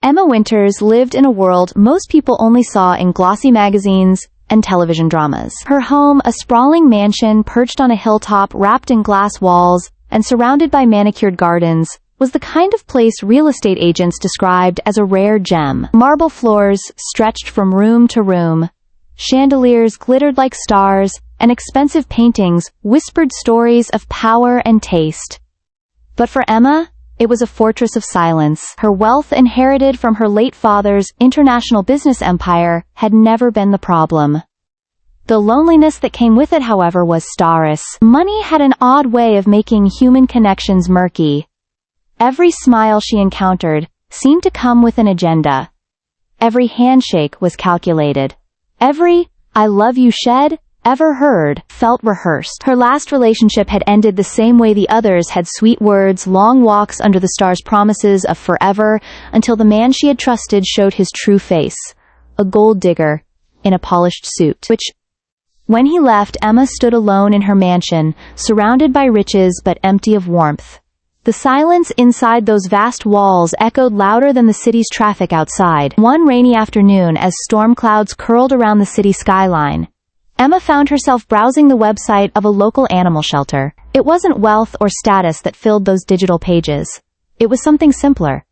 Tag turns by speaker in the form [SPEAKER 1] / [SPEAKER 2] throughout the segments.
[SPEAKER 1] Emma Winters lived in a world most people only saw in glossy magazines and television dramas. Her home, a sprawling mansion perched on a hilltop wrapped in glass walls and surrounded by manicured gardens, was the kind of place real estate agents described as a rare gem. Marble floors stretched from room to room. Chandeliers glittered like stars, and expensive paintings whispered stories of power and taste. But for Emma, it was a fortress of silence. Her wealth, inherited from her late father's international business empire, had never been the problem. The loneliness that came with it, however, was starless. Money had an odd way of making human connections murky. Every smile she encountered seemed to come with an agenda. Every handshake was calculated. Every "I love you" shed ever heard felt rehearsed. Her last relationship had ended the same way the others had: sweet words, long walks under the stars, promises of forever, until the man she had trusted showed his true face, a gold digger in a polished suit. When he left, Emma stood alone in her mansion, surrounded by riches but empty of warmth. The silence inside those vast walls echoed louder than the city's traffic outside. One rainy afternoon, as storm clouds curled around the city skyline, Emma found herself browsing the website of a local animal shelter. It wasn't wealth or status that filled those digital pages. It was something simpler.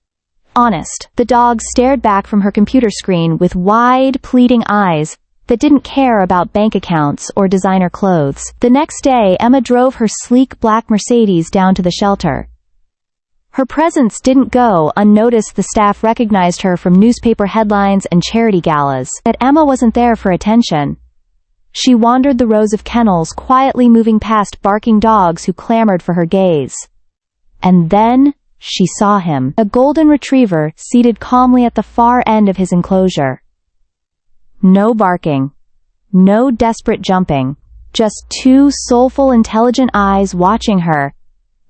[SPEAKER 1] Honest. The dog stared back from her computer screen with wide, pleading eyes that didn't care about bank accounts or designer clothes. The next day, Emma drove her sleek black Mercedes down to the shelter. Her presence didn't go unnoticed. The staff recognized her from newspaper headlines and charity galas. But Emma wasn't there for attention. She wandered the rows of kennels, quietly moving past barking dogs who clamored for her gaze. And then she saw him, a golden retriever, seated calmly at the far end of his enclosure. No barking, no desperate jumping, just two soulful, intelligent eyes watching her,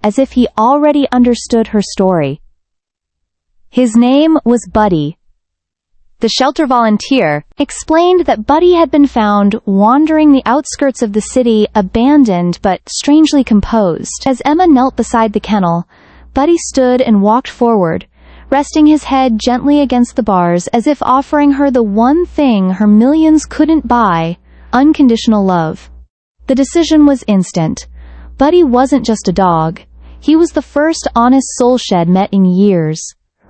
[SPEAKER 1] as if he already understood her story. His name was Buddy. The shelter volunteer explained that Buddy had been found wandering the outskirts of the city, abandoned but strangely composed. As Emma knelt beside the kennel, Buddy stood and walked forward, resting his head gently against the bars as if offering her the one thing her millions couldn't buy: unconditional love. The decision was instant. Buddy wasn't just a dog. He was the first honest soul she'd met in years.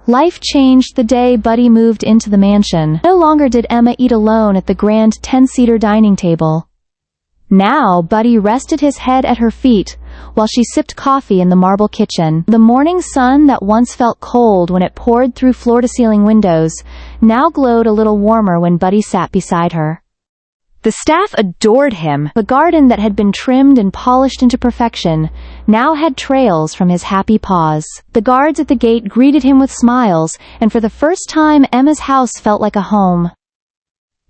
[SPEAKER 1] Life changed the day Buddy moved into the mansion. No longer did Emma eat alone at the grand 10-seater dining table. Now Buddy rested his head at her feet while she sipped coffee in the marble kitchen. The morning sun that once felt cold when it poured through floor-to-ceiling windows now glowed a little warmer when Buddy sat beside her. The staff adored him. The garden that had been trimmed and polished into perfection now had trails from his happy paws. The guards at the gate greeted him with smiles, and for the first time Emma's house felt like a home.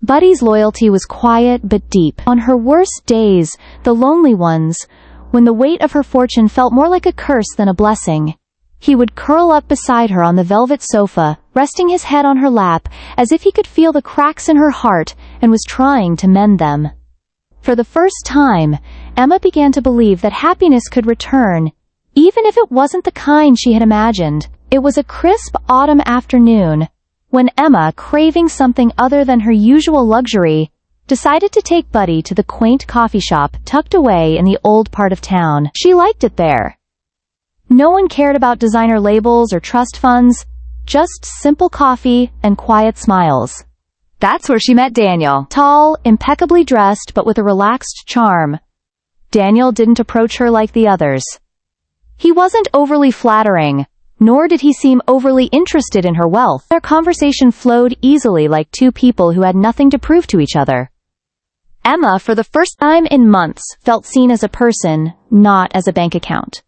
[SPEAKER 1] Buddy's loyalty was quiet but deep. On her worst days, the lonely ones, when the weight of her fortune felt more like a curse than a blessing, he would curl up beside her on the velvet sofa, resting his head on her lap, as if he could feel the cracks in her heart and was trying to mend them. For the first time, Emma began to believe that happiness could return, even if it wasn't the kind she had imagined. It was a crisp autumn afternoon, when Emma, craving something other than her usual luxury, decided to take Buddy to the quaint coffee shop tucked away in the old part of town. She liked it there. No one cared about designer labels or trust funds, just simple coffee and quiet smiles. That's where she met Daniel. Tall, impeccably dressed, but with a relaxed charm. Daniel didn't approach her like the others. He wasn't overly flattering, nor did he seem overly interested in her wealth. Their conversation flowed easily, like two people who had nothing to prove to each other. Emma, for the first time in months, felt seen as a person, not as a bank account.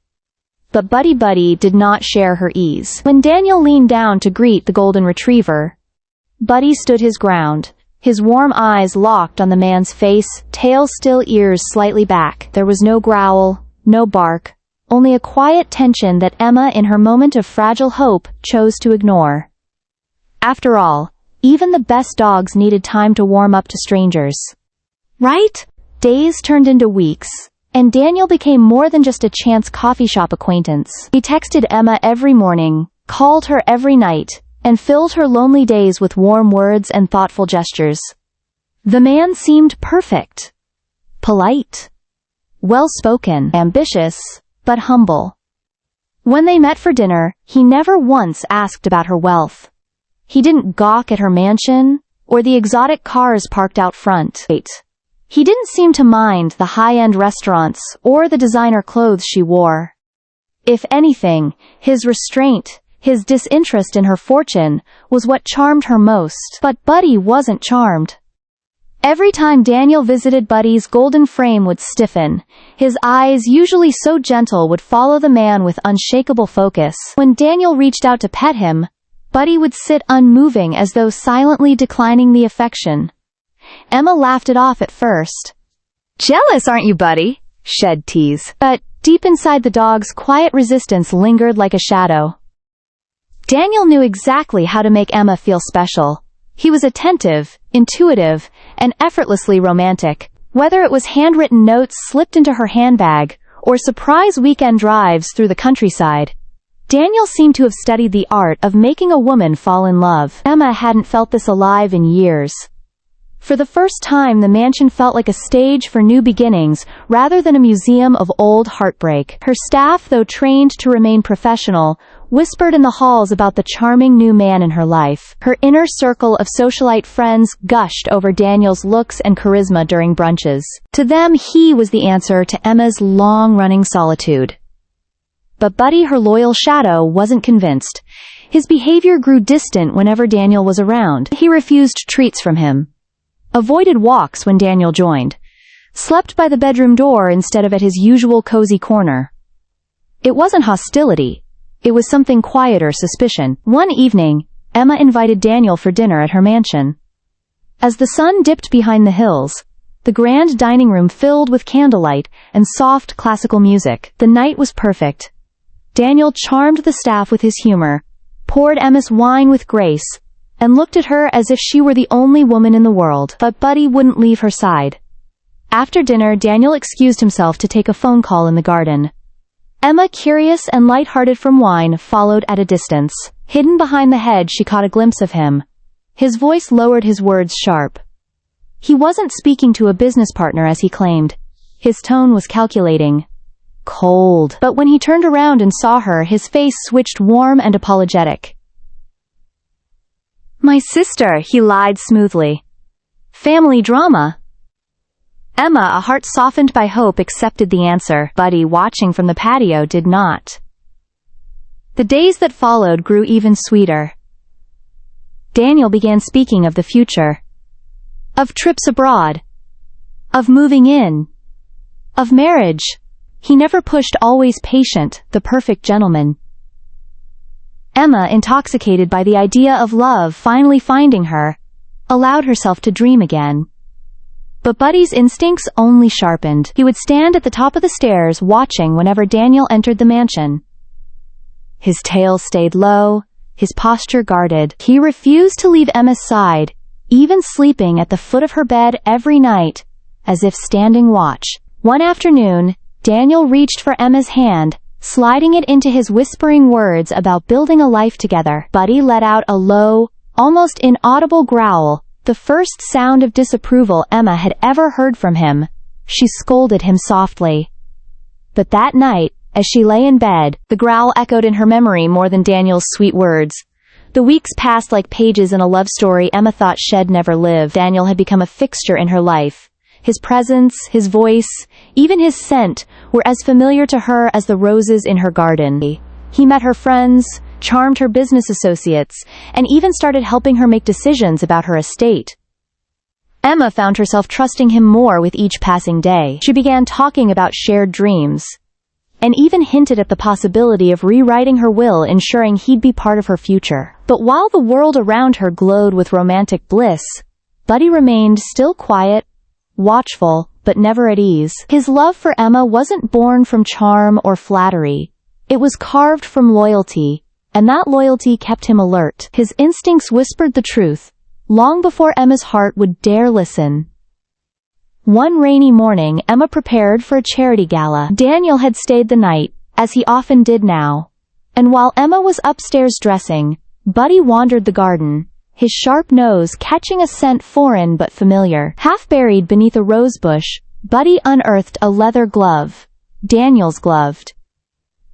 [SPEAKER 1] But Buddy did not share her ease. When Daniel leaned down to greet the golden retriever, Buddy stood his ground, his warm eyes locked on the man's face, tail still, ears slightly back. There was no growl, no bark, only a quiet tension that Emma, in her moment of fragile hope, chose to ignore. After all, even the best dogs needed time to warm up to strangers. Right? Days turned into weeks, and Daniel became more than just a chance coffee shop acquaintance. He texted Emma every morning, called her every night, and filled her lonely days with warm words and thoughtful gestures. The man seemed perfect. Polite. Well-spoken, ambitious, but humble. When they met for dinner, he never once asked about her wealth. He didn't gawk at her mansion, or the exotic cars parked out front. He didn't seem to mind the high-end restaurants or the designer clothes she wore. If anything, his restraint, his disinterest in her fortune, was what charmed her most. But Buddy wasn't charmed. Every time Daniel visited Buddy's golden frame would stiffen. His eyes, usually so gentle, would follow the man with unshakable focus. When Daniel reached out to pet him, Buddy would sit unmoving as though silently declining the affection. Emma laughed it off at first. "Jealous, aren't you, Buddy?" she'd tease. But deep inside, the dog's quiet resistance lingered like a shadow. Daniel knew exactly how to make Emma feel special. He was attentive, intuitive, and effortlessly romantic. Whether it was handwritten notes slipped into her handbag, or surprise weekend drives through the countryside, Daniel seemed to have studied the art of making a woman fall in love. Emma hadn't felt this alive in years. For the first time, the mansion felt like a stage for new beginnings, rather than a museum of old heartbreak. Her staff, though trained to remain professional, whispered in the halls about the charming new man in her life. Her inner circle of socialite friends gushed over Daniel's looks and charisma during brunches. To them, he was the answer to Emma's long-running solitude. But Buddy, her loyal shadow, wasn't convinced. His behavior grew distant whenever Daniel was around. He refused treats from him, avoided walks when Daniel joined, slept by the bedroom door instead of at his usual cozy corner. It wasn't hostility. It was something quieter, suspicion. One evening, Emma invited Daniel for dinner at her mansion. As the sun dipped behind the hills, the grand dining room filled with candlelight and soft classical music. The night was perfect. Daniel charmed the staff with his humor, poured Emma's wine with grace, and looked at her as if she were the only woman in the world. But Buddy wouldn't leave her side. After dinner, Daniel excused himself to take a phone call in the garden. Emma, curious and light-hearted from wine, followed at a distance. Hidden behind the hedge, she caught a glimpse of him. His voice lowered, his words sharp. He wasn't speaking to a business partner as he claimed. His tone was calculating, cold. But when he turned around and saw her, his face switched warm and apologetic. "My sister," he lied smoothly. "Family drama?" Emma, a heart softened by hope, accepted the answer. Buddy, watching from the patio, did not. The days that followed grew even sweeter. Daniel began speaking of the future. Of trips abroad. Of moving in. Of marriage. He never pushed, always patient, the perfect gentleman. Emma, intoxicated by the idea of love finally finding her, allowed herself to dream again. But Buddy's instincts only sharpened. He would stand at the top of the stairs watching whenever Daniel entered the mansion. His tail stayed low, his posture guarded. He refused to leave Emma's side, even sleeping at the foot of her bed every night, as if standing watch. One afternoon, Daniel reached for Emma's hand, sliding it into his, whispering words about building a life together. Buddy let out a low, almost inaudible growl, the first sound of disapproval Emma had ever heard from him. She scolded him softly. But that night, as she lay in bed, the growl echoed in her memory more than Daniel's sweet words. The weeks passed like pages in a love story Emma thought she'd never live. Daniel had become a fixture in her life. His presence, his voice, even his scent, were as familiar to her as the roses in her garden. He met her friends, charmed her business associates, and even started helping her make decisions about her estate. Emma found herself trusting him more with each passing day. She began talking about shared dreams, and even hinted at the possibility of rewriting her will, ensuring he'd be part of her future. But while the world around her glowed with romantic bliss, Buddy remained still quiet, watchful, but never at ease. His love for Emma wasn't born from charm or flattery. It was carved from loyalty, and that loyalty kept him alert. His instincts whispered the truth, long before Emma's heart would dare listen. One rainy morning, Emma prepared for a charity gala. Daniel had stayed the night, as he often did now. And while Emma was upstairs dressing, Buddy wandered the garden, his sharp nose catching a scent foreign but familiar. Half buried beneath a rose bush, Buddy unearthed a leather glove. Daniel's glove.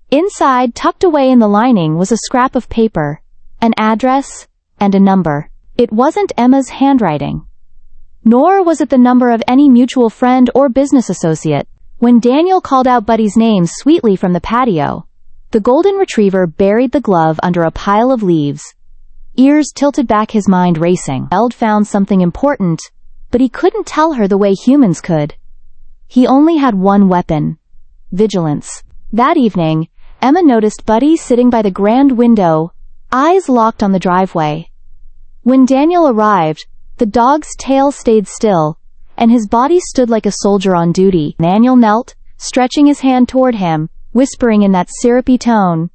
[SPEAKER 1] Inside, tucked away in the lining, was a scrap of paper, an address, and a number. It wasn't Emma's handwriting. Nor was it the number of any mutual friend or business associate. When Daniel called out Buddy's name sweetly from the patio, the golden retriever buried the glove under a pile of leaves. Ears tilted back, his mind racing. Eld found something important, but he couldn't tell her the way humans could. He only had one weapon: vigilance. That evening, Emma noticed Buddy sitting by the grand window, eyes locked on the driveway. When Daniel arrived, the dog's tail stayed still, and his body stood like a soldier on duty. Daniel knelt, stretching his hand toward him, whispering in that syrupy tone,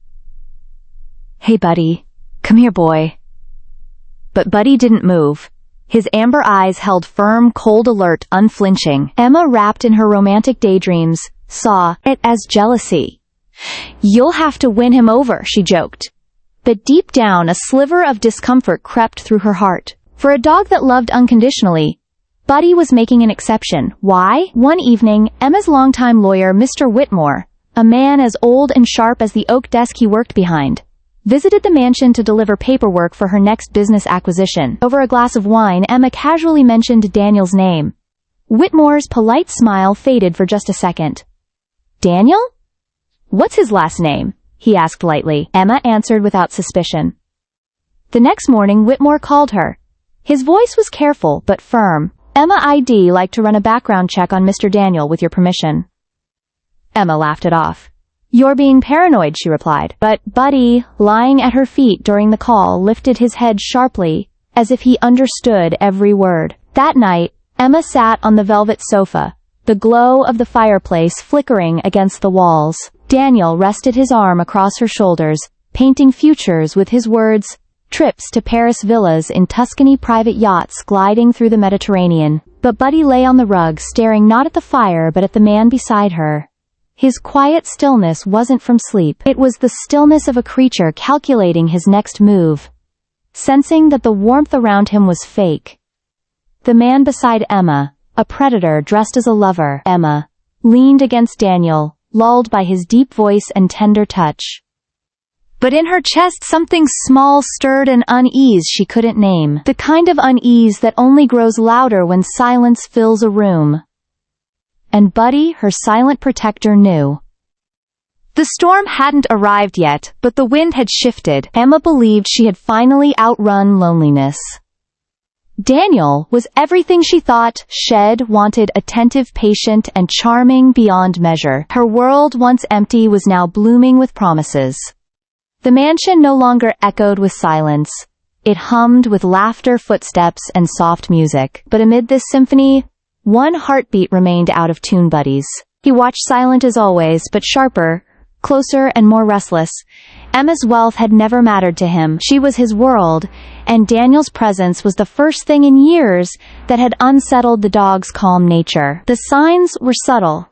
[SPEAKER 1] "Hey, Buddy. Come here, boy." But Buddy didn't move. His amber eyes held firm, cold, alert, unflinching. Emma, wrapped in her romantic daydreams, saw it as jealousy. "You'll have to win him over," she joked. But deep down, a sliver of discomfort crept through her heart. For a dog that loved unconditionally, Buddy was making an exception. Why? One evening, Emma's longtime lawyer, Mr. Whitmore, a man as old and sharp as the oak desk he worked behind, visited the mansion to deliver paperwork for her next business acquisition. Over a glass of wine, Emma casually mentioned Daniel's name. Whitmore's polite smile faded for just a second. "Daniel? What's his last name?" he asked lightly. Emma answered without suspicion. The next morning, Whitmore called her. His voice was careful but firm. "Emma, I'd like to run a background check on Mr. Daniel with your permission." Emma laughed it off. "You're being paranoid," she replied. But Buddy, lying at her feet during the call, lifted his head sharply, as if he understood every word. That night, Emma sat on the velvet sofa, the glow of the fireplace flickering against the walls. Daniel rested his arm across her shoulders, painting futures with his words: trips to Paris, villas in Tuscany, private yachts gliding through the Mediterranean. But Buddy lay on the rug, staring not at the fire but at the man beside her. His quiet stillness wasn't from sleep. It was the stillness of a creature calculating his next move, sensing that the warmth around him was fake. The man beside Emma, a predator dressed as a lover. Emma leaned against Daniel, lulled by his deep voice and tender touch. But in her chest something small stirred, an unease she couldn't name. The kind of unease that only grows louder when silence fills a room. And Buddy, her silent protector, knew. The storm hadn't arrived yet, but the wind had shifted. Emma believed she had finally outrun loneliness. Daniel was everything she thought, wanted, attentive, patient, and charming beyond measure. Her world, once empty, was now blooming with promises. The mansion no longer echoed with silence. It hummed with laughter, footsteps, and soft music. But amid this symphony, one heartbeat remained out of tune. Buddy's. He watched, silent as always, but sharper, closer, and more restless. Emma's wealth had never mattered to him. She was his world, and Daniel's presence was the first thing in years that had unsettled the dog's calm nature. The signs were subtle.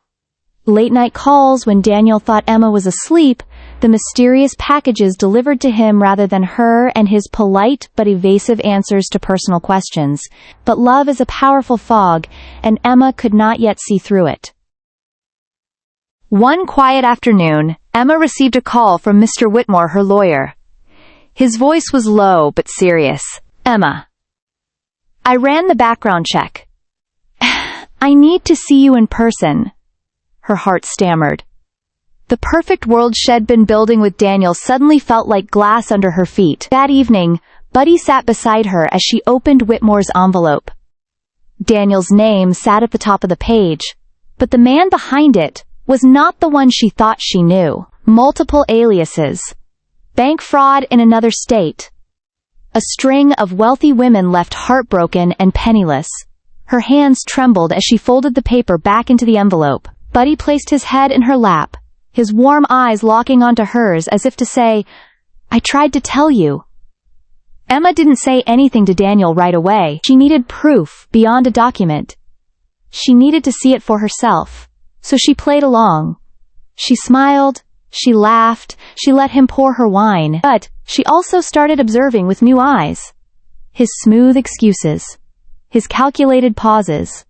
[SPEAKER 1] Late-night calls when Daniel thought Emma was asleep, the mysterious packages delivered to him rather than her, and his polite but evasive answers to personal questions. But love is a powerful fog, and Emma could not yet see through it. One quiet afternoon, Emma received a call from Mr. Whitmore, her lawyer. His voice was low but serious. "Emma, I ran the background check. I need to see you in person." Her heart stammered. The perfect world she'd been building with Daniel suddenly felt like glass under her feet. That evening, Buddy sat beside her as she opened Whitmore's envelope. Daniel's name sat at the top of the page, but the man behind it was not the one she thought she knew. Multiple aliases. Bank fraud in another state. A string of wealthy women left heartbroken and penniless. Her hands trembled as she folded the paper back into the envelope. Buddy placed his head in her lap, his warm eyes locking onto hers as if to say, "I tried to tell you." Emma didn't say anything to Daniel right away. She needed proof beyond a document. She needed to see it for herself. So she played along. She smiled, She laughed, she let him pour her wine, but she also started observing with new eyes. His smooth excuses. His calculated pauses.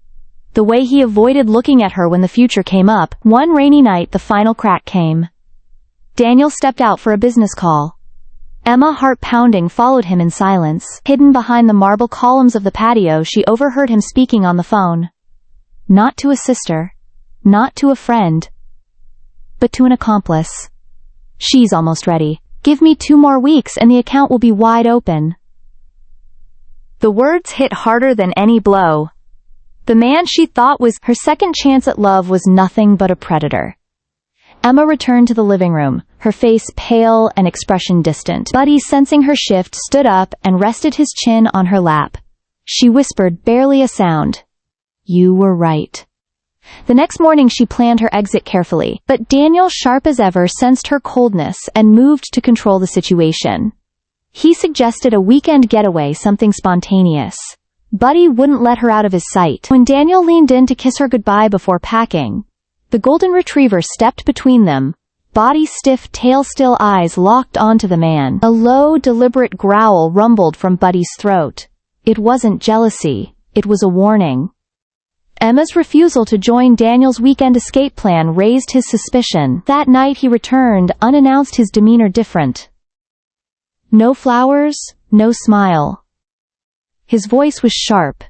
[SPEAKER 1] The way he avoided looking at her when the future came up. One rainy night, the final crack came. Daniel stepped out for a business call. Emma, heart pounding, followed him in silence. Hidden behind the marble columns of the patio, she overheard him speaking on the phone. Not to a sister. Not to a friend. But to an accomplice. She's almost ready. Give me 2 more weeks and the account will be wide open. The words hit harder than any blow. The man she thought was her second chance at love was nothing but a predator. Emma returned to the living room, her face pale and expression distant. Buddy, sensing her shift, stood up and rested his chin on her lap. She whispered, barely a sound. You were right. The next morning she planned her exit carefully, but Daniel, sharp as ever, sensed her coldness and moved to control the situation. He suggested a weekend getaway, something spontaneous. Buddy wouldn't let her out of his sight. When Daniel leaned in to kiss her goodbye before packing, the golden retriever stepped between them, body stiff, tail still, eyes locked onto the man. A low, deliberate growl rumbled from Buddy's throat. It wasn't jealousy, it was a warning. Emma's refusal to join Daniel's weekend escape plan raised his suspicion. That night he returned, unannounced, his demeanor different. No flowers, no smile. His voice was sharp.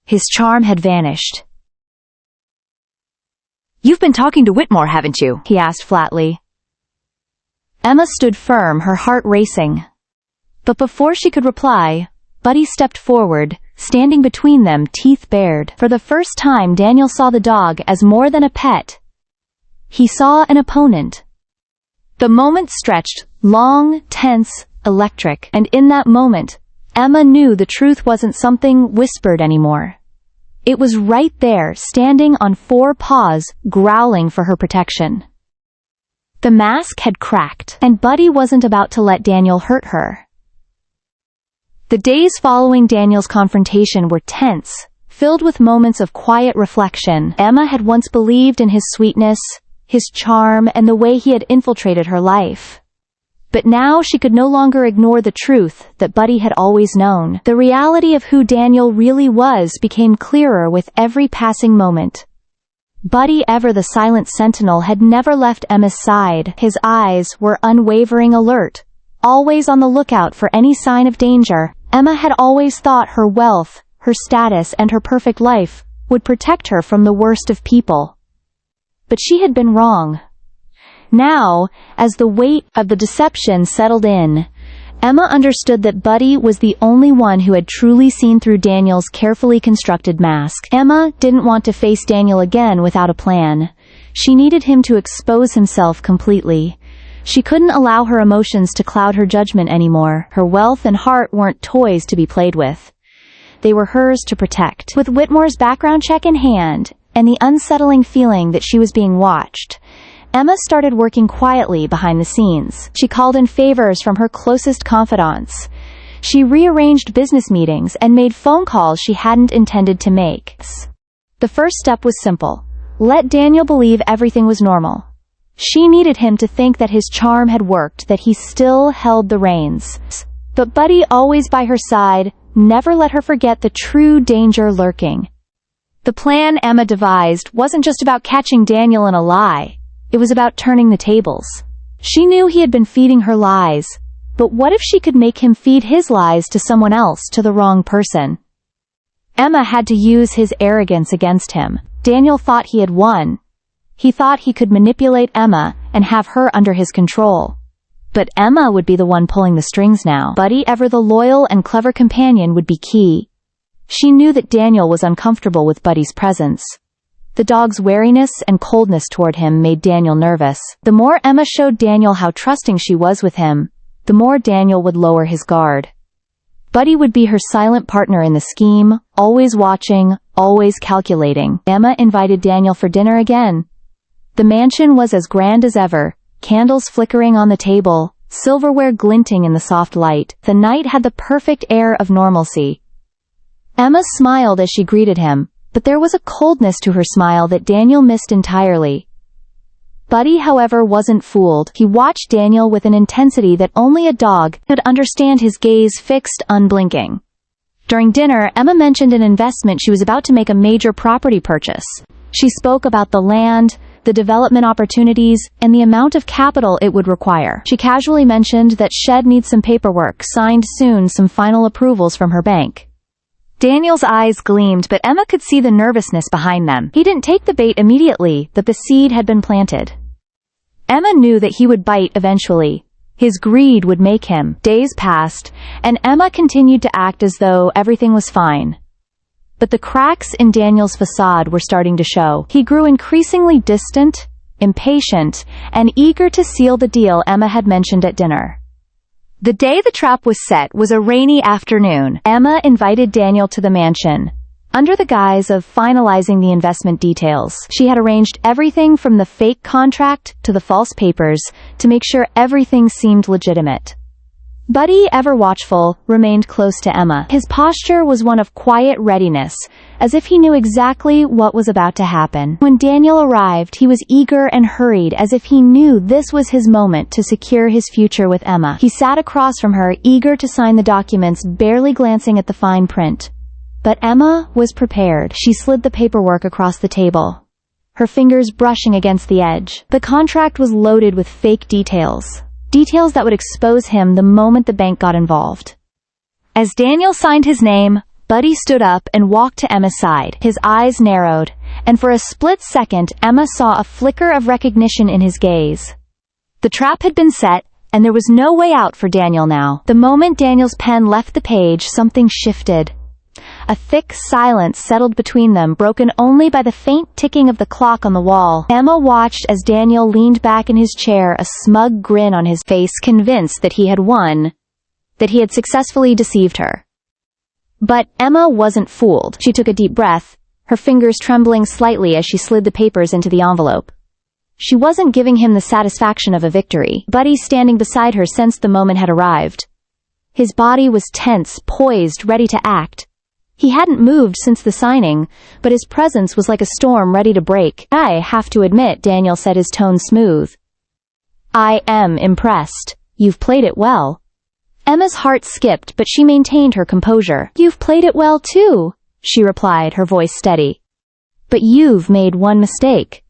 [SPEAKER 1] His charm had vanished. You've been talking to Whitmore, haven't you? He asked flatly. Emma stood firm, her heart racing. But before she could reply, Buddy stepped forward, standing between them, teeth bared. For the first time, Daniel saw the dog as more than a pet. He saw an opponent. The moment stretched, long, tense, electric, and in that moment, Emma knew the truth wasn't something whispered anymore. It was right there, standing on 4 paws, growling for her protection. The mask had cracked, and Buddy wasn't about to let Daniel hurt her. The days following Daniel's confrontation were tense, filled with moments of quiet reflection. Emma had once believed in his sweetness, his charm, and the way he had infiltrated her life. But now she could no longer ignore the truth that Buddy had always known. The reality of who Daniel really was became clearer with every passing moment. Buddy, ever the silent sentinel, had never left Emma's side. His eyes were unwavering, alert, always on the lookout for any sign of danger. Emma had always thought her wealth, her status, and her perfect life would protect her from the worst of people. But she had been wrong. Now, as the weight of the deception settled in, Emma understood that Buddy was the only one who had truly seen through Daniel's carefully constructed mask. Emma didn't want to face Daniel again without a plan. She needed him to expose himself completely. She couldn't allow her emotions to cloud her judgment anymore. Her wealth and heart weren't toys to be played with. They were hers to protect. With Whitmore's background check in hand, and the unsettling feeling that she was being watched, Emma started working quietly behind the scenes. She called in favors from her closest confidants. She rearranged business meetings and made phone calls she hadn't intended to make. The first step was simple. Let Daniel believe everything was normal. She needed him to think that his charm had worked, that he still held the reins. But Buddy, always by her side, never let her forget the true danger lurking. The plan Emma devised wasn't just about catching Daniel in a lie. It was about turning the tables. She knew he had been feeding her lies, but what if she could make him feed his lies to someone else, to the wrong person? Emma had to use his arrogance against him. Daniel thought he had won. He thought he could manipulate Emma and have her under his control. But Emma would be the one pulling the strings now. Buddy, ever the loyal and clever companion, would be key. She knew that Daniel was uncomfortable with Buddy's presence. The dog's wariness and coldness toward him made Daniel nervous. The more Emma showed Daniel how trusting she was with him, the more Daniel would lower his guard. Buddy would be her silent partner in the scheme, always watching, always calculating. Emma invited Daniel for dinner again. The mansion was as grand as ever, candles flickering on the table, silverware glinting in the soft light. The night had the perfect air of normalcy. Emma smiled as she greeted him, but there was a coldness to her smile that Daniel missed entirely. Buddy, however, wasn't fooled. He watched Daniel with an intensity that only a dog could understand, his gaze fixed, unblinking. During dinner, Emma mentioned an investment. She was about to make a major property purchase. She spoke about the land, the development opportunities, and the amount of capital it would require. She casually mentioned that Shed needs some paperwork signed soon, some final approvals from her bank. Daniel's eyes gleamed, but Emma could see the nervousness behind them. He didn't take the bait immediately, but the seed had been planted. Emma knew that he would bite eventually. His greed would make him. Days passed, and Emma continued to act as though everything was fine. But the cracks in Daniel's facade were starting to show. He grew increasingly distant, impatient, and eager to seal the deal Emma had mentioned at dinner. The day the trap was set was a rainy afternoon. Emma invited Daniel to the mansion. Under the guise of finalizing the investment details, she had arranged everything from the fake contract to the false papers to make sure everything seemed legitimate. Buddy, ever watchful, remained close to Emma. His posture was one of quiet readiness, as if he knew exactly what was about to happen. When Daniel arrived, he was eager and hurried, as if he knew this was his moment to secure his future with Emma. He sat across from her, eager to sign the documents, barely glancing at the fine print. But Emma was prepared. She slid the paperwork across the table, her fingers brushing against the edge. The contract was loaded with fake details. Details that would expose him the moment the bank got involved. As Daniel signed his name, Buddy stood up and walked to Emma's side. His eyes narrowed, and for a split second Emma saw a flicker of recognition in his gaze. The trap had been set, and there was no way out for Daniel now. The moment Daniel's pen left the page, something shifted. A thick silence settled between them, broken only by the faint ticking of the clock on the wall. Emma watched as Daniel leaned back in his chair, a smug grin on his face, convinced that he had won, that he had successfully deceived her. But Emma wasn't fooled. She took a deep breath, her fingers trembling slightly as she slid the papers into the envelope. She wasn't giving him the satisfaction of a victory. Buddy, standing beside her, sensed the moment had arrived. His body was tense, poised, ready to act. He hadn't moved since the signing, but his presence was like a storm ready to break. "I have to admit," Daniel said, his tone smooth. "I am impressed. You've played it well." Emma's heart skipped, but she maintained her composure. "You've played it well too," she replied, her voice steady. "But you've made one mistake."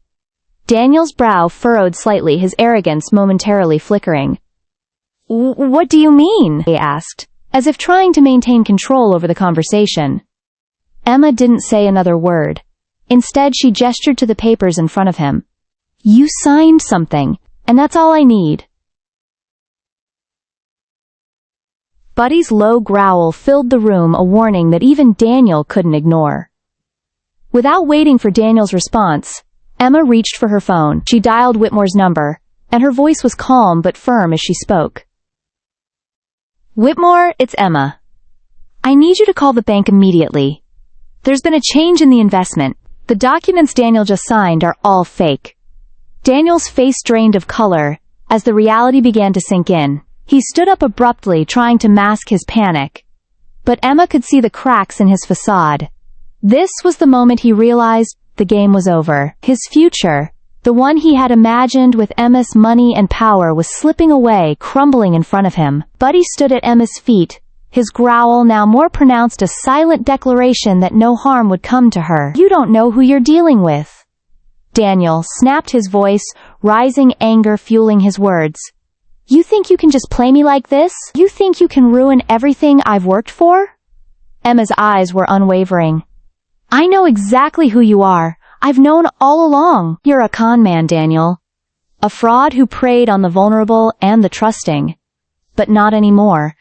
[SPEAKER 1] Daniel's brow furrowed slightly, his arrogance momentarily flickering. "What do you mean?" he asked, as if trying to maintain control over the conversation. Emma didn't say another word. Instead, she gestured to the papers in front of him. "You signed something, and that's all I need." Buddy's low growl filled the room, a warning that even Daniel couldn't ignore. Without waiting for Daniel's response, Emma reached for her phone. She dialed Whitmore's number, and her voice was calm but firm as she spoke. "Whitmore, it's Emma. I need you to call the bank immediately. There's been a change in the investment. The documents Daniel just signed are all fake." Daniel's face drained of color as the reality began to sink in. He stood up abruptly, trying to mask his panic. But Emma could see the cracks in his facade. This was the moment he realized the game was over. His future, the one he had imagined with Emma's money and power, was slipping away, crumbling in front of him. Buddy stood at Emma's feet, his growl now more pronounced, a silent declaration that no harm would come to her. "You don't know who you're dealing with." Daniel snapped, his voice, rising anger fueling his words. "You think you can just play me like this? You think you can ruin everything I've worked for?" Emma's eyes were unwavering. "I know exactly who you are. I've known all along. You're a con man, Daniel. A fraud who preyed on the vulnerable and the trusting. But not anymore."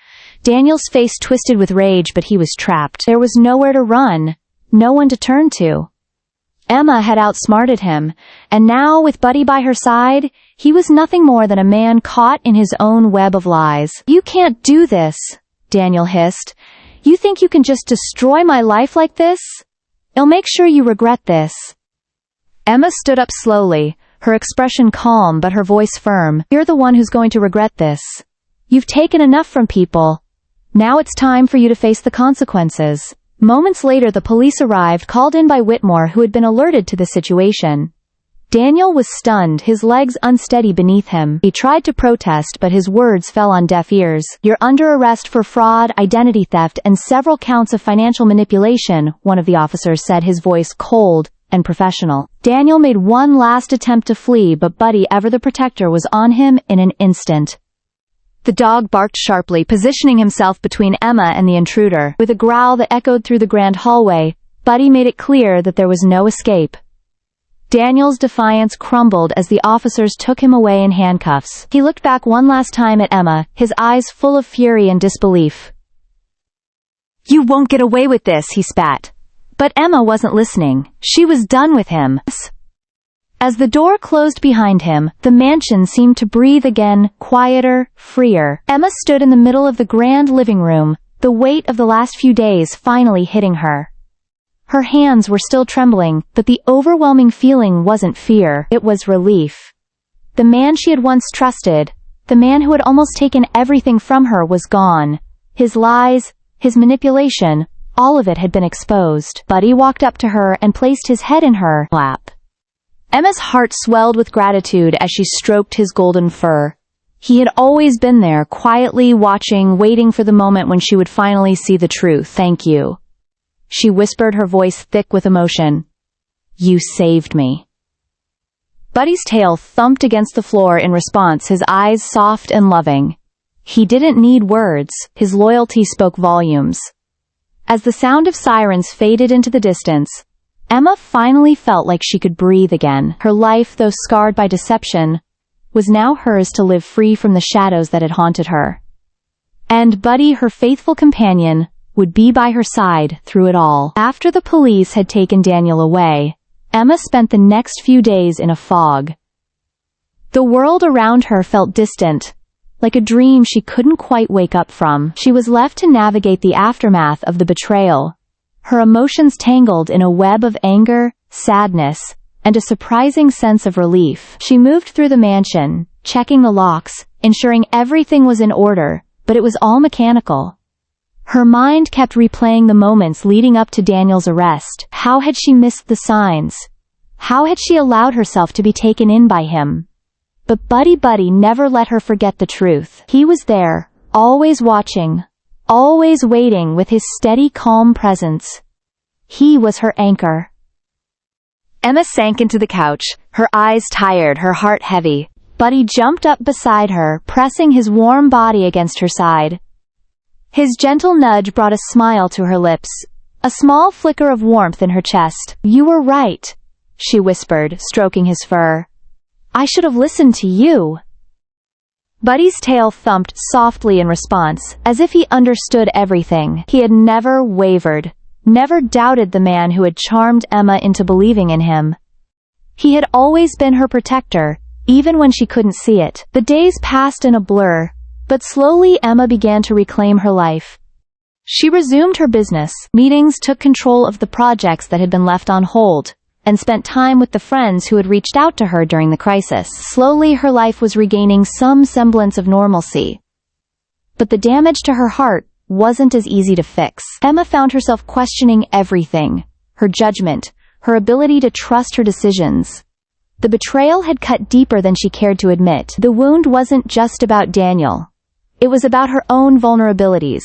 [SPEAKER 1] Daniel's face twisted with rage, but he was trapped. There was nowhere to run, no one to turn to. Emma had outsmarted him, and now, with Buddy by her side, he was nothing more than a man caught in his own web of lies. "You can't do this," Daniel hissed. "You think you can just destroy my life like this? I'll make sure you regret this." Emma stood up slowly, her expression calm but her voice firm. "You're the one who's going to regret this. You've taken enough from people. Now it's time for you to face the consequences." Moments later, the police arrived, called in by Whitmore, who had been alerted to the situation. Daniel was stunned, his legs unsteady beneath him. He tried to protest, but his words fell on deaf ears. "You're under arrest for fraud, identity theft, and several counts of financial manipulation," one of the officers said, his voice cold and professional. Daniel made one last attempt to flee, but Buddy, ever the protector, was on him in an instant. The dog barked sharply, positioning himself between Emma and the intruder. With a growl that echoed through the grand hallway, Buddy made it clear that there was no escape. Daniel's defiance crumbled as the officers took him away in handcuffs. He looked back one last time at Emma, his eyes full of fury and disbelief. "You won't get away with this," he spat. But Emma wasn't listening. She was done with him. As the door closed behind him, the mansion seemed to breathe again, quieter, freer. Emma stood in the middle of the grand living room, the weight of the last few days finally hitting her. Her hands were still trembling, but the overwhelming feeling wasn't fear, it was relief. The man she had once trusted, the man who had almost taken everything from her, was gone. His lies, his manipulation, all of it had been exposed. Buddy walked up to her and placed his head in her lap. Emma's heart swelled with gratitude as she stroked his golden fur. He had always been there, quietly watching, waiting for the moment when she would finally see the truth. "Thank you," she whispered, her voice thick with emotion. "You saved me." Buddy's tail thumped against the floor in response, his eyes soft and loving. He didn't need words, his loyalty spoke volumes. As the sound of sirens faded into the distance, Emma finally felt like she could breathe again. Her life, though scarred by deception, was now hers to live free from the shadows that had haunted her. And Buddy, her faithful companion, would be by her side through it all. After the police had taken Daniel away, Emma spent the next few days in a fog. The world around her felt distant, like a dream she couldn't quite wake up from. She was left to navigate the aftermath of the betrayal, her emotions tangled in a web of anger, sadness, and a surprising sense of relief. She moved through the mansion, checking the locks, ensuring everything was in order, but it was all mechanical. Her mind kept replaying the moments leading up to Daniel's arrest. How had she missed the signs? How had she allowed herself to be taken in by him? But Buddy never let her forget the truth. He was there, always watching, always waiting, with his steady, calm presence. He was her anchor. Emma sank into the couch, her eyes tired, her heart heavy. Buddy jumped up beside her, pressing his warm body against her side. His gentle nudge brought a smile to her lips, a small flicker of warmth in her chest. "You were right," she whispered, stroking his fur. "I should have listened to you." Buddy's tail thumped softly in response, as if he understood everything. He had never wavered, never doubted the man who had charmed Emma into believing in him. He had always been her protector, even when she couldn't see it. The days passed in a blur, but slowly Emma began to reclaim her life. She resumed her business, meetings, took control of the projects that had been left on hold, and spent time with the friends who had reached out to her during the crisis. Slowly her life was regaining some semblance of normalcy. But the damage to her heart wasn't as easy to fix. Emma found herself questioning everything, her judgment, her ability to trust her decisions. The betrayal had cut deeper than she cared to admit. The wound wasn't just about Daniel. It was about her own vulnerabilities,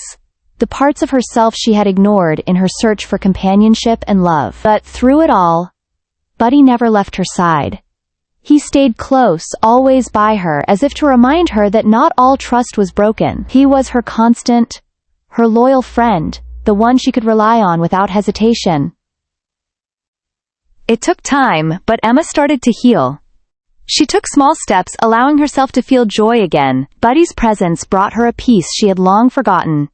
[SPEAKER 1] the parts of herself she had ignored in her search for companionship and love. But through it all, Buddy never left her side. He stayed close, always by her, as if to remind her that not all trust was broken. He was her constant, her loyal friend, the one she could rely on without hesitation. It took time, but Emma started to heal. She took small steps, allowing herself to feel joy again. Buddy's presence brought her a peace she had long forgotten.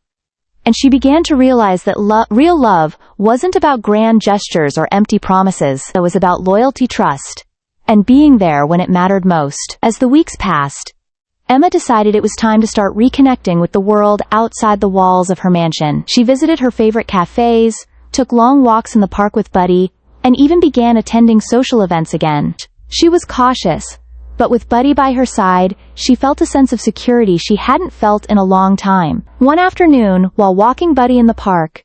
[SPEAKER 1] And she began to realize that real love wasn't about grand gestures or empty promises. It was about loyalty, trust, and being there when it mattered most. As the weeks passed, Emma decided it was time to start reconnecting with the world outside the walls of her mansion. She visited her favorite cafes, took long walks in the park with Buddy, and even began attending social events again. She was cautious, but with Buddy by her side, she felt a sense of security she hadn't felt in a long time. One afternoon, while walking Buddy in the park,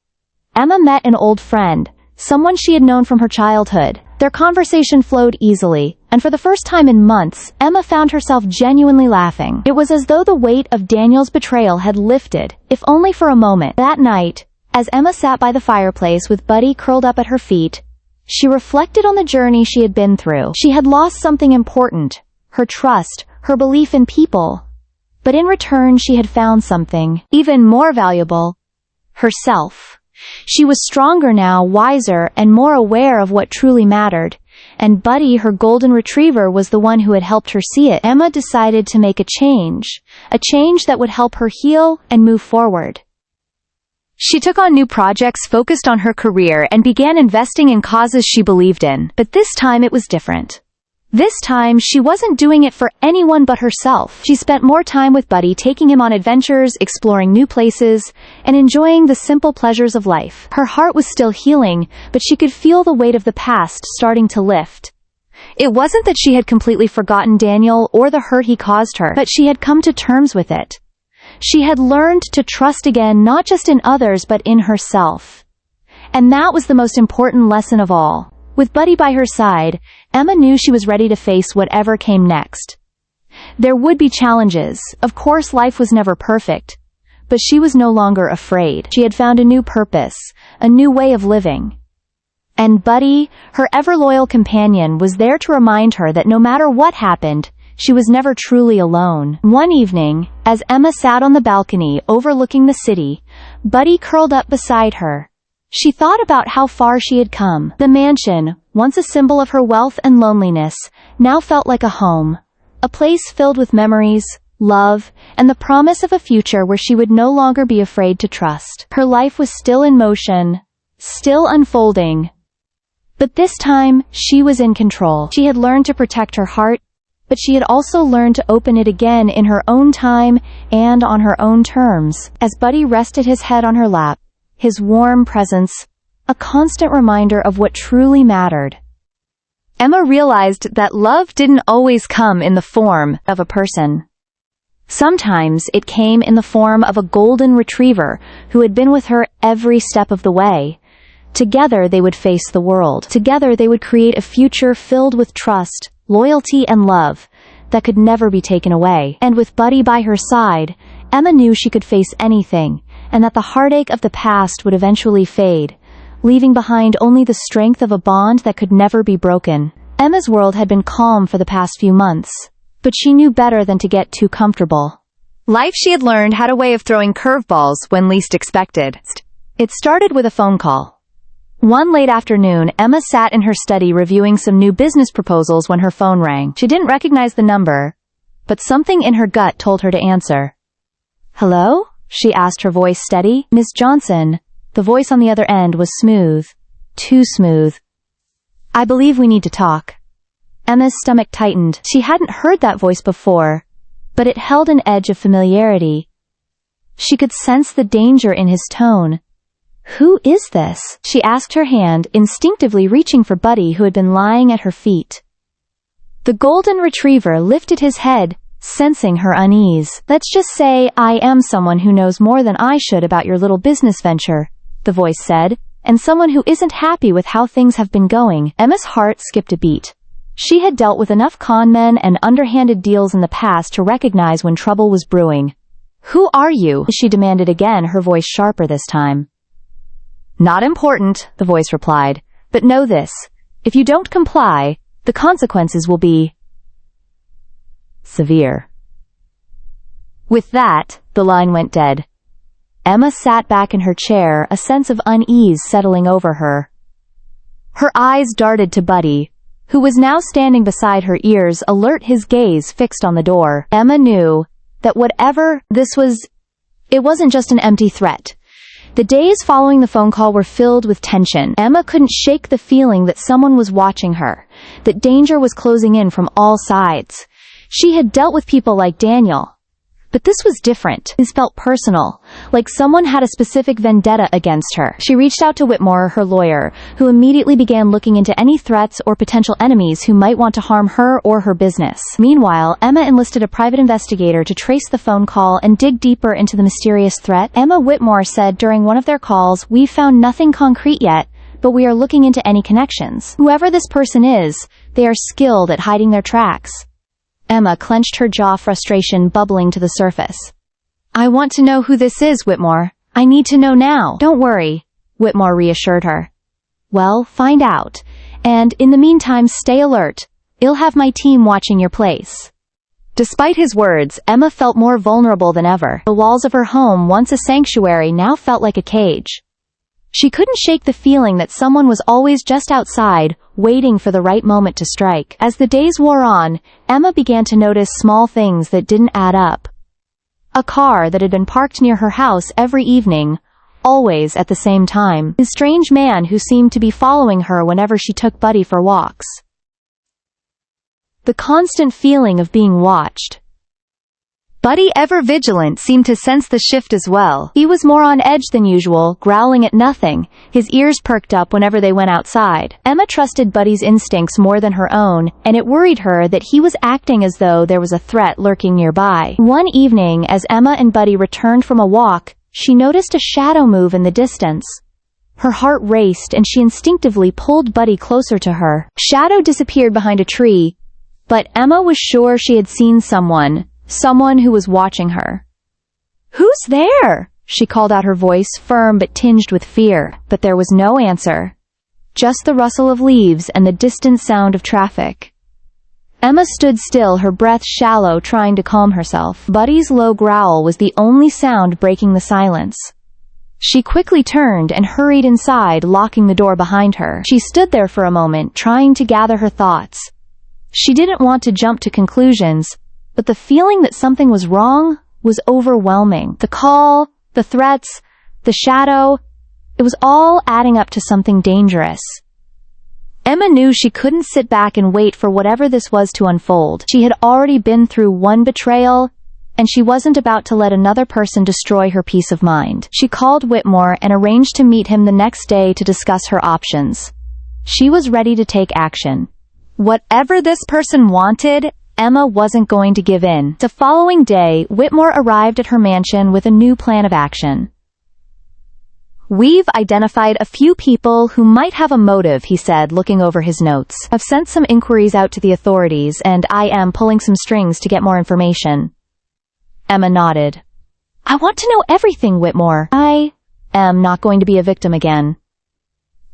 [SPEAKER 1] Emma met an old friend, someone she had known from her childhood. Their conversation flowed easily, and for the first time in months, Emma found herself genuinely laughing. It was as though the weight of Daniel's betrayal had lifted, if only for a moment. That night, as Emma sat by the fireplace with Buddy curled up at her feet, she reflected on the journey she had been through. She had lost something important, her trust, her belief in people. But in return she had found something even more valuable: herself. She was stronger now, wiser, and more aware of what truly mattered. And Buddy, her golden retriever, was the one who had helped her see it. Emma decided to make a change that would help her heal and move forward. She took on new projects focused on her career and began investing in causes she believed in. But this time it was different. This time, she wasn't doing it for anyone but herself. She spent more time with Buddy, taking him on adventures, exploring new places, and enjoying the simple pleasures of life. Her heart was still healing, but she could feel the weight of the past starting to lift. It wasn't that she had completely forgotten Daniel or the hurt he caused her, but she had come to terms with it. She had learned to trust again, not just in others but in herself. And that was the most important lesson of all. With Buddy by her side, Emma knew she was ready to face whatever came next. There would be challenges. Of course, life was never perfect. But she was no longer afraid. She had found a new purpose, a new way of living. And Buddy, her ever-loyal companion, was there to remind her that no matter what happened, she was never truly alone. One evening, as Emma sat on the balcony overlooking the city, Buddy curled up beside her. She thought about how far she had come. The mansion, once a symbol of her wealth and loneliness, now felt like a home. A place filled with memories, love, and the promise of a future where she would no longer be afraid to trust. Her life was still in motion, still unfolding. But this time, she was in control. She had learned to protect her heart, but she had also learned to open it again in her own time and on her own terms. As Buddy rested his head on her lap, his warm presence, a constant reminder of what truly mattered, Emma realized that love didn't always come in the form of a person. Sometimes it came in the form of a golden retriever who had been with her every step of the way. Together they would face the world. Together they would create a future filled with trust, loyalty, and love that could never be taken away. And with Buddy by her side, Emma knew she could face anything, and that the heartache of the past would eventually fade, leaving behind only the strength of a bond that could never be broken. Emma's world had been calm for the past few months, but she knew better than to get too comfortable. Life, she had learned, had a way of throwing curveballs when least expected. It started with a phone call. One late afternoon, Emma sat in her study reviewing some new business proposals when her phone rang. She didn't recognize the number, but something in her gut told her to answer. "Hello?" she asked, her voice steady. "Miss Johnson." The voice on the other end was smooth. Too smooth. "I believe we need to talk." Emma's stomach tightened. She hadn't heard that voice before, but it held an edge of familiarity. She could sense the danger in his tone. "Who is this?" she asked, her hand instinctively reaching for Buddy, who had been lying at her feet. The golden retriever lifted his head, sensing her unease. "Let's just say I am someone who knows more than I should about your little business venture," the voice said, "and someone who isn't happy with how things have been going." Emma's heart skipped a beat. She had dealt with enough con men and underhanded deals in the past to recognize when trouble was brewing. "Who are you?" she demanded again, her voice sharper this time. "Not important," the voice replied, "but know this. If you don't comply, the consequences will be severe." With that, the line went dead. Emma sat back in her chair, a sense of unease settling over her. Her eyes darted to Buddy, who was now standing beside her, ears alert, his gaze fixed on the door. Emma knew that whatever this was, it wasn't just an empty threat. The days following the phone call were filled with tension. Emma couldn't shake the feeling that someone was watching her, that danger was closing in from all sides. She had dealt with people like Daniel, but this was different. It felt personal, like someone had a specific vendetta against her. She reached out to Whitmore, her lawyer, who immediately began looking into any threats or potential enemies who might want to harm her or her business. Meanwhile, Emma enlisted a private investigator to trace the phone call and dig deeper into the mysterious threat. Emma, Whitmore said during one of their calls, "We've found nothing concrete yet, but we are looking into any connections. Whoever this person is, They are skilled at hiding their tracks. Emma clenched her jaw, frustration bubbling to the surface. I want to know who this is, Whitmore. I need to know now. Don't worry, Whitmore reassured her. Well, find out. And in the meantime, stay alert. I'll have my team watching your place. Despite his words, Emma felt more vulnerable than ever. The walls of her home, once a sanctuary, now felt like a cage. She couldn't shake the feeling that someone was always just outside, waiting for the right moment to strike. As the days wore on, Emma began to notice small things that didn't add up. A car that had been parked near her house every evening, always at the same time. A strange man who seemed to be following her whenever she took Buddy for walks. The constant feeling of being watched. Buddy, ever vigilant, seemed to sense the shift as well. He was more on edge than usual, growling at nothing, his ears perked up whenever they went outside. Emma trusted Buddy's instincts more than her own, and it worried her that he was acting as though there was a threat lurking nearby. One evening, as Emma and Buddy returned from a walk, she noticed a shadow move in the distance. Her heart raced and she instinctively pulled Buddy closer to her. Shadow disappeared behind a tree, but Emma was sure she had seen someone who was watching her. Who's there? She called out, her voice firm but tinged with fear, but there was no answer. Just the rustle of leaves and the distant sound of traffic. Emma stood still, her breath shallow, trying to calm herself. Buddy's low growl was the only sound breaking the silence. She quickly turned and hurried inside, locking the door behind her. She stood there for a moment, trying to gather her thoughts. She didn't want to jump to conclusions, but the feeling that something was wrong was overwhelming. The call, the threats, the shadow, it was all adding up to something dangerous. Emma knew she couldn't sit back and wait for whatever this was to unfold. She had already been through one betrayal, and she wasn't about to let another person destroy her peace of mind. She called Whitmore and arranged to meet him the next day to discuss her options. She was ready to take action. Whatever this person wanted, Emma wasn't going to give in. The following day, Whitmore arrived at her mansion with a new plan of action. We've identified a few people who might have a motive, he said, looking over his notes. I've sent some inquiries out to the authorities, and I am pulling some strings to get more information. Emma nodded. I want to know everything, Whitmore. I am not going to be a victim again.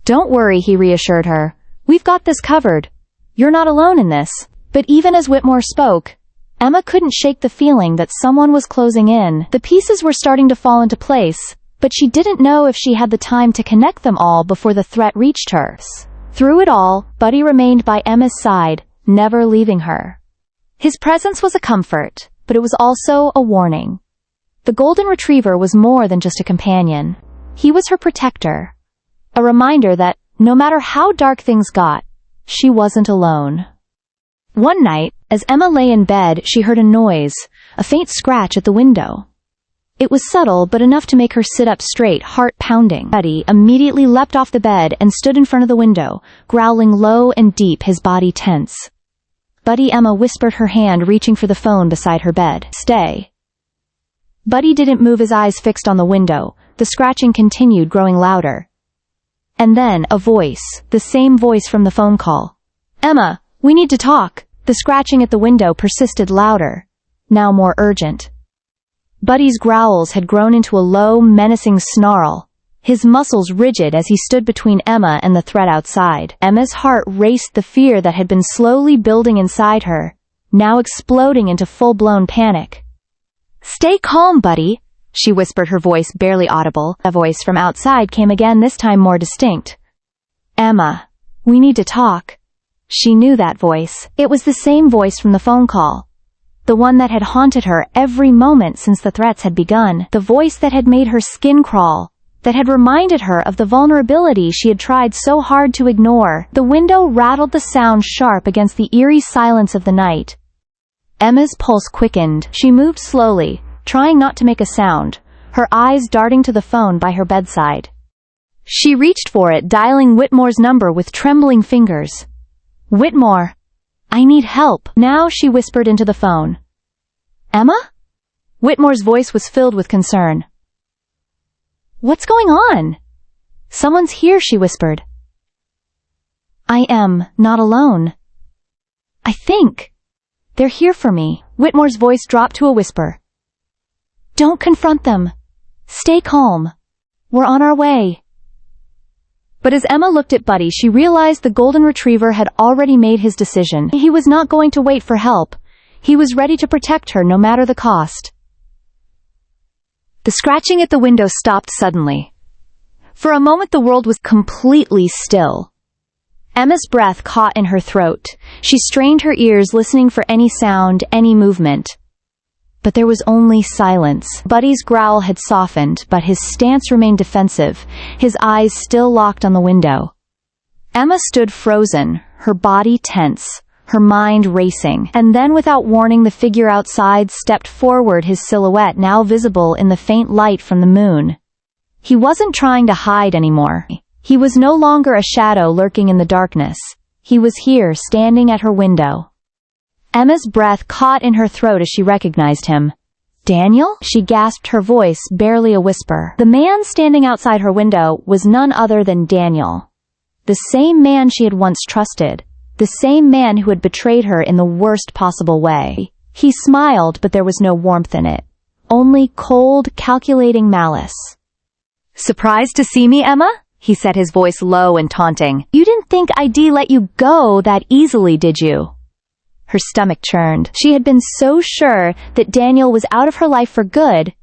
[SPEAKER 1] Don't worry, he reassured her. We've got this covered. You're not alone in this. But even as Whitmore spoke, Emma couldn't shake the feeling that someone was closing in. The pieces were starting to fall into place, but she didn't know if she had the time to connect them all before the threat reached her. Through it all, Buddy remained by Emma's side, never leaving her. His presence was a comfort, but it was also a warning. The golden retriever was more than just a companion. He was her protector. A reminder that, no matter how dark things got, she wasn't alone. One night, as Emma lay in bed, she heard a noise, a faint scratch at the window. It was subtle, but enough to make her sit up straight, heart pounding. Buddy immediately leapt off the bed and stood in front of the window, growling low and deep, his body tense. Buddy, Emma whispered, her hand reaching for the phone beside her bed. Stay. Buddy didn't move, his eyes fixed on the window. The scratching continued, growing louder. And then, a voice, the same voice from the phone call. Emma, we need to talk. The scratching at the window persisted, louder, now more urgent. Buddy's growls had grown into a low, menacing snarl, his muscles rigid as he stood between Emma and the threat outside. Emma's heart raced, the fear that had been slowly building inside her, now exploding into full-blown panic. Stay calm, Buddy, she whispered, her voice barely audible. A voice from outside came again, this time more distinct. Emma, we need to talk. She knew that voice. It was the same voice from the phone call. The one that had haunted her every moment since the threats had begun. The voice that had made her skin crawl. That had reminded her of the vulnerability she had tried so hard to ignore. The window rattled, the sound sharp against the eerie silence of the night. Emma's pulse quickened. She moved slowly, trying not to make a sound, her eyes darting to the phone by her bedside. She reached for it, dialing Whitmore's number with trembling fingers. Whitmore, I need help. Now, she whispered into the phone. Emma? Whitmore's voice was filled with concern. What's going on? Someone's here, she whispered. I am not alone. I think they're here for me." Whitmore's voice dropped to a whisper. "Don't confront them. Stay calm. We're on our way." But as Emma looked at Buddy, she realized the golden retriever had already made his decision. He was not going to wait for help. He was ready to protect her no matter the cost. The scratching at the window stopped suddenly. For a moment the world was completely still. Emma's breath caught in her throat. She strained her ears, listening for any sound, any movement. But there was only silence. Buddy's growl had softened, but his stance remained defensive, his eyes still locked on the window. Emma stood frozen, her body tense, her mind racing, and then without warning the figure outside stepped forward, his silhouette now visible in the faint light from the moon. He wasn't trying to hide anymore. He was no longer a shadow lurking in the darkness. He was here, standing at her window. Emma's breath caught in her throat as she recognized him. "Daniel?" she gasped, her voice barely a whisper. The man standing outside her window was none other than Daniel. The same man she had once trusted. The same man who had betrayed her in the worst possible way. He smiled, but there was no warmth in it. Only cold, calculating malice. "Surprised to see me, Emma?" he said, his voice low and taunting. "You didn't think I'd let you go that easily, did you?" Her stomach churned. She had been so sure that Daniel was out of her life for good,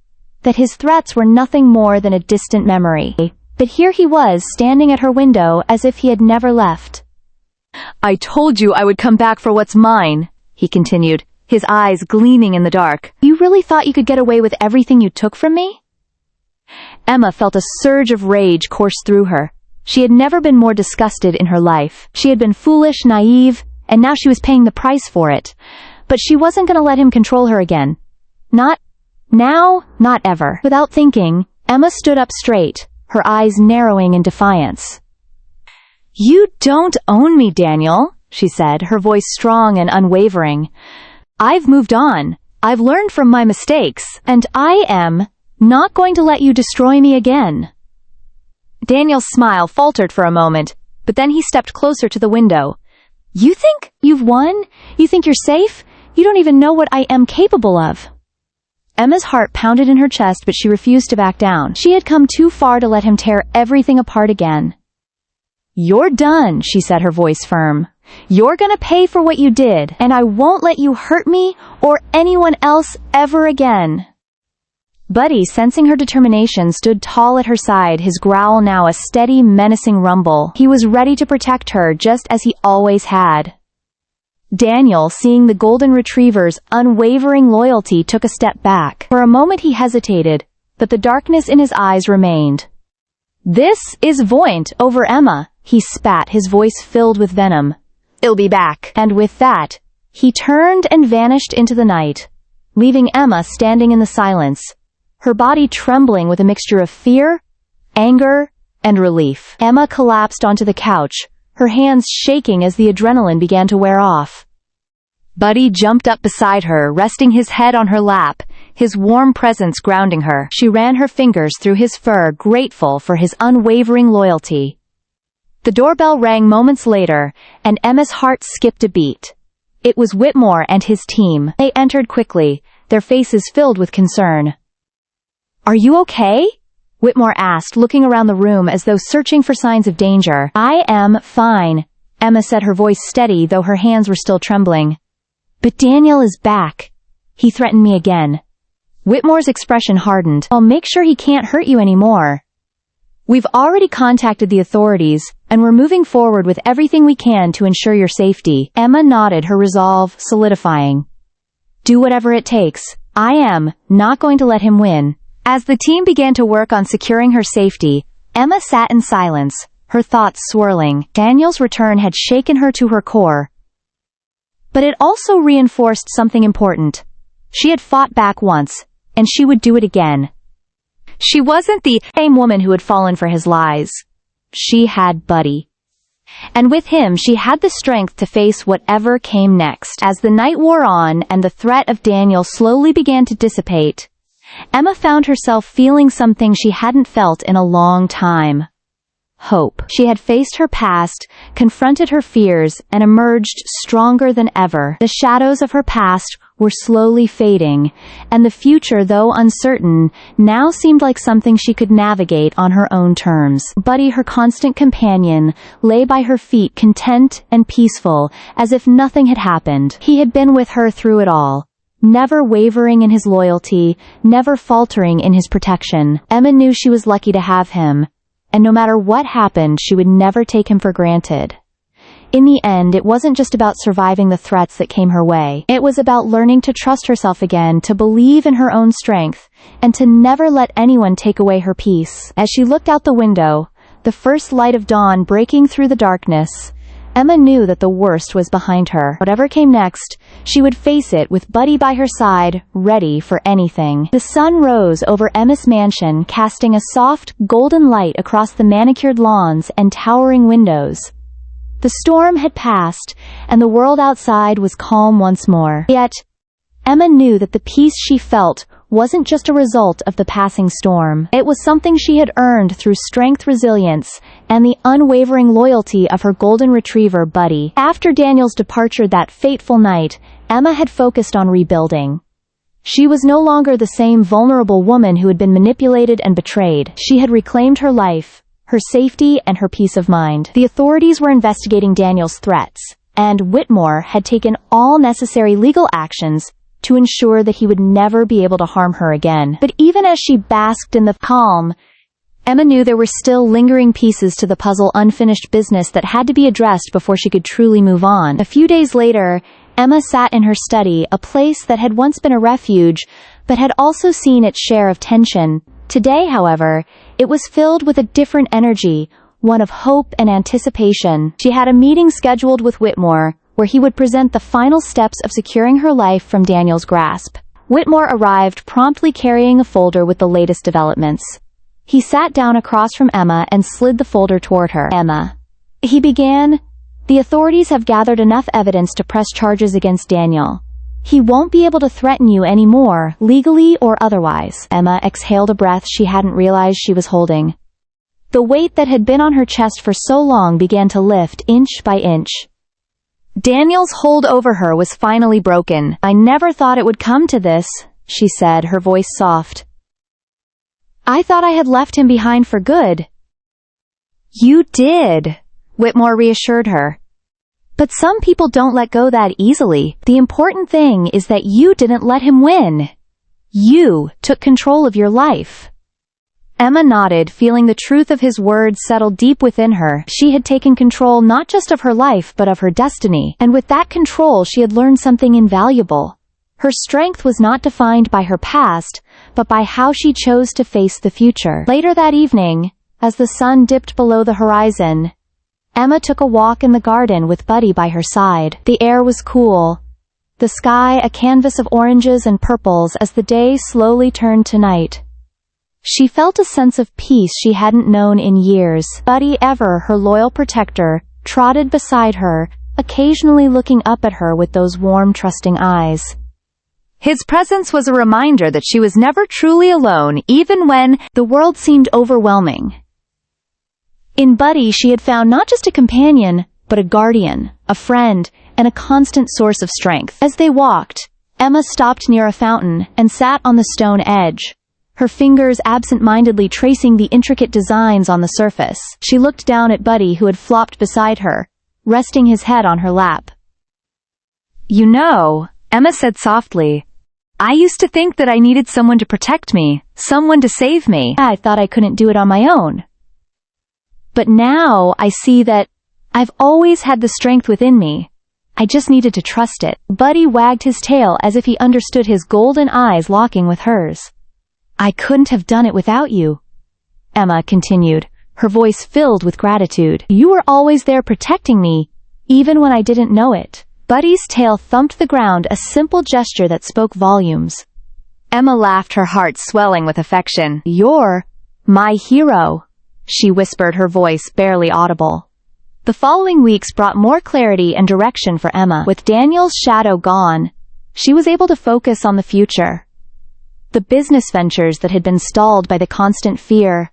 [SPEAKER 1] that his threats were nothing more than a distant memory. But here he was, standing at her window as if he had never left. "I told you I would come back for what's mine," he continued, his eyes gleaming in the dark. "You really thought you could get away with everything you took from me?" Emma felt a surge of rage course through her. She had never been more disgusted in her life. She had been foolish, naive, and now she was paying the price for it. But she wasn't going to let him control her again. Not now, not ever. Without thinking, Emma stood up straight, her eyes narrowing in defiance. "You don't own me, Daniel," she said, her voice strong and unwavering. "I've moved on. I've learned from my mistakes, and I am not going to let you destroy me again." Daniel's smile faltered for a moment, but then he stepped closer to the window. "You think you've won? You think you're safe? You don't even know what I am capable of." Emma's heart pounded in her chest, but she refused to back down. She had come too far to let him tear everything apart again. "You're done," she said, her voice firm. "You're gonna pay for what you did, and I won't let you hurt me or anyone else ever again." Buddy, sensing her determination, stood tall at her side, his growl now a steady, menacing rumble. He was ready to protect her, just as he always had. Daniel, seeing the golden retriever's unwavering loyalty, took a step back. For a moment he hesitated, but the darkness in his eyes remained. "This is Voint over Emma," he spat, his voice filled with venom. "I'll be back." And with that, he turned and vanished into the night, leaving Emma standing in the silence, her body trembling with a mixture of fear, anger, and relief. Emma collapsed onto the couch, her hands shaking as the adrenaline began to wear off. Buddy jumped up beside her, resting his head on her lap, his warm presence grounding her. She ran her fingers through his fur, grateful for his unwavering loyalty. The doorbell rang moments later, and Emma's heart skipped a beat. It was Whitmore and his team. They entered quickly, their faces filled with concern. "Are you okay?" Whitmore asked, looking around the room as though searching for signs of danger. "I am fine," Emma said, her voice steady though her hands were still trembling. "But Daniel is back. He threatened me again." Whitmore's expression hardened. "I'll make sure he can't hurt you anymore. We've already contacted the authorities, and we're moving forward with everything we can to ensure your safety." Emma nodded, her resolve solidifying. "Do whatever it takes. I am not going to let him win." As the team began to work on securing her safety, Emma sat in silence, her thoughts swirling. Daniel's return had shaken her to her core, but it also reinforced something important. She had fought back once, and she would do it again. She wasn't the same woman who had fallen for his lies. She had Buddy. And with him she had the strength to face whatever came next. As the night wore on and the threat of Daniel slowly began to dissipate, Emma found herself feeling something she hadn't felt in a long time. hope. She had faced her past, confronted her fears, and emerged stronger than ever. The shadows of her past were slowly fading, and the future, though uncertain, now seemed like something she could navigate on her own terms. Buddy, her constant companion, lay by her feet content and peaceful, as if nothing had happened. He had been with her through it all, never wavering in his loyalty, never faltering in his protection. Emma knew she was lucky to have him, and no matter what happened, she would never take him for granted. In the end, it wasn't just about surviving the threats that came her way. It was about learning to trust herself again, to believe in her own strength, and to never let anyone take away her peace. As she looked out the window, the first light of dawn breaking through the darkness, Emma knew that the worst was behind her. Whatever came next, she would face it with Buddy by her side, ready for anything. The sun rose over Emma's mansion, casting a soft, golden light across the manicured lawns and towering windows. The storm had passed, and the world outside was calm once more. Yet, Emma knew that the peace she felt wasn't just a result of the passing storm. It was something she had earned through strength, resilience, and the unwavering loyalty of her golden retriever, Buddy. After Daniel's departure that fateful night, Emma had focused on rebuilding. She was no longer the same vulnerable woman who had been manipulated and betrayed. She had reclaimed her life, her safety, and her peace of mind. The authorities were investigating Daniel's threats, and Whitmore had taken all necessary legal actions to ensure that he would never be able to harm her again. But even as she basked in the calm, Emma knew there were still lingering pieces to the puzzle, unfinished business that had to be addressed before she could truly move on. A few days later, Emma sat in her study, a place that had once been a refuge, but had also seen its share of tension. Today, however, it was filled with a different energy, one of hope and anticipation. She had a meeting scheduled with Whitmore, where he would present the final steps of securing her life from Daniel's grasp. Whitmore arrived, promptly carrying a folder with the latest developments. He sat down across from Emma and slid the folder toward her. "Emma," he began, "the authorities have gathered enough evidence to press charges against Daniel. He won't be able to threaten you anymore, legally or otherwise." Emma exhaled a breath she hadn't realized she was holding. The weight that had been on her chest for so long began to lift inch by inch. Daniel's hold over her was finally broken. "I never thought it would come to this," she said, her voice soft. "I thought I had left him behind for good." "You did," Whitmore reassured her. "But some people don't let go that easily. The important thing is that you didn't let him win. You took control of your life." Emma nodded, feeling the truth of his words settle deep within her. She had taken control not just of her life but of her destiny, and with that control she had learned something invaluable. Her strength was not defined by her past, but by how she chose to face the future. Later that evening, as the sun dipped below the horizon, Emma took a walk in the garden with Buddy by her side. The air was cool, the sky a canvas of oranges and purples as the day slowly turned to night. She felt a sense of peace she hadn't known in years. Buddy, ever her loyal protector, trotted beside her, occasionally looking up at her with those warm, trusting eyes. His presence was a reminder that she was never truly alone, even when the world seemed overwhelming. In Buddy, she had found not just a companion, but a guardian, a friend, and a constant source of strength. As they walked, Emma stopped near a fountain and sat on the stone edge, her fingers absent-mindedly tracing the intricate designs on the surface. She looked down at Buddy, who had flopped beside her, resting his head on her lap. "You know," Emma said softly, "I used to think that I needed someone to protect me, someone to save me. I thought I couldn't do it on my own. But now I see that I've always had the strength within me. I just needed to trust it." Buddy wagged his tail as if he understood, his golden eyes locking with hers. "I couldn't have done it without you," Emma continued, her voice filled with gratitude. "You were always there protecting me, even when I didn't know it." Buddy's tail thumped the ground, a simple gesture that spoke volumes. Emma laughed, her heart swelling with affection. "You're my hero," she whispered, her voice barely audible. The following weeks brought more clarity and direction for Emma. With Daniel's shadow gone, she was able to focus on the future. The business ventures that had been stalled by the constant fear,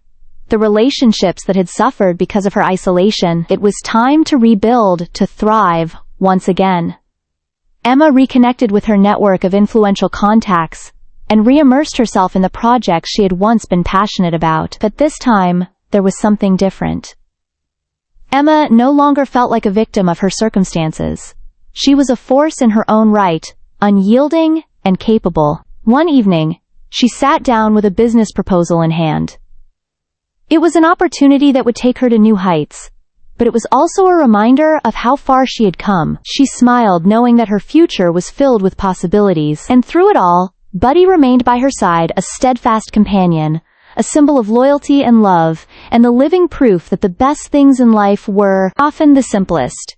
[SPEAKER 1] the relationships that had suffered because of her isolation. It was time to rebuild, to thrive, once again. Emma reconnected with her network of influential contacts, and re-immersed herself in the projects she had once been passionate about. But this time, there was something different. Emma no longer felt like a victim of her circumstances. She was a force in her own right, unyielding and capable. One evening, she sat down with a business proposal in hand. It was an opportunity that would take her to new heights, but it was also a reminder of how far she had come. She smiled, knowing that her future was filled with possibilities. And through it all, Buddy remained by her side, a steadfast companion, a symbol of loyalty and love, and the living proof that the best things in life were often the simplest.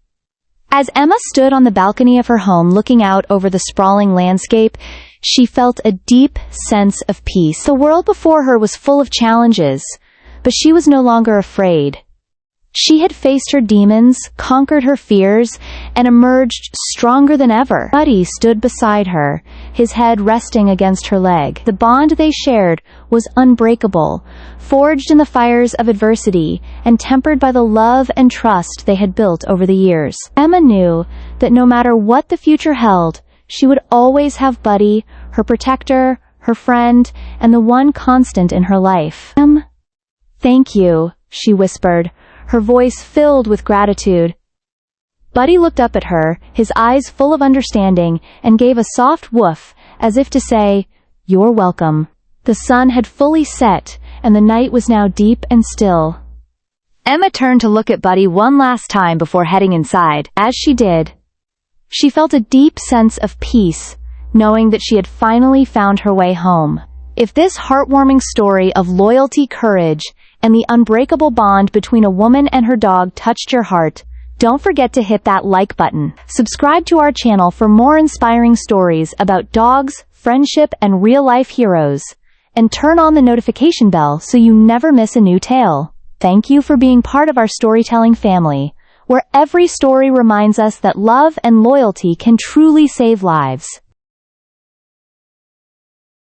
[SPEAKER 1] As Emma stood on the balcony of her home looking out over the sprawling landscape, she felt a deep sense of peace. The world before her was full of challenges, but she was no longer afraid. She had faced her demons, conquered her fears, and emerged stronger than ever. Buddy stood beside her, his head resting against her leg. The bond they shared was unbreakable, forged in the fires of adversity, and tempered by the love and trust they had built over the years. Emma knew that no matter what the future held, she would always have Buddy, her protector, her friend, and the one constant in her life. "Thank you," she whispered, her voice filled with gratitude. Buddy looked up at her, his eyes full of understanding, and gave a soft woof, as if to say, "You're welcome." The sun had fully set, and the night was now deep and still. Emma turned to look at Buddy one last time before heading inside. As she did, she felt a deep sense of peace, knowing that she had finally found her way home. If this heartwarming story of loyalty, courage, and the unbreakable bond between a woman and her dog touched your heart, don't forget to hit that like button. Subscribe to our channel for more inspiring stories about dogs, friendship, and real-life heroes, and turn on the notification bell so you never miss a new tale. Thank you for being part of our storytelling family, where every story reminds us that love and loyalty can truly save lives.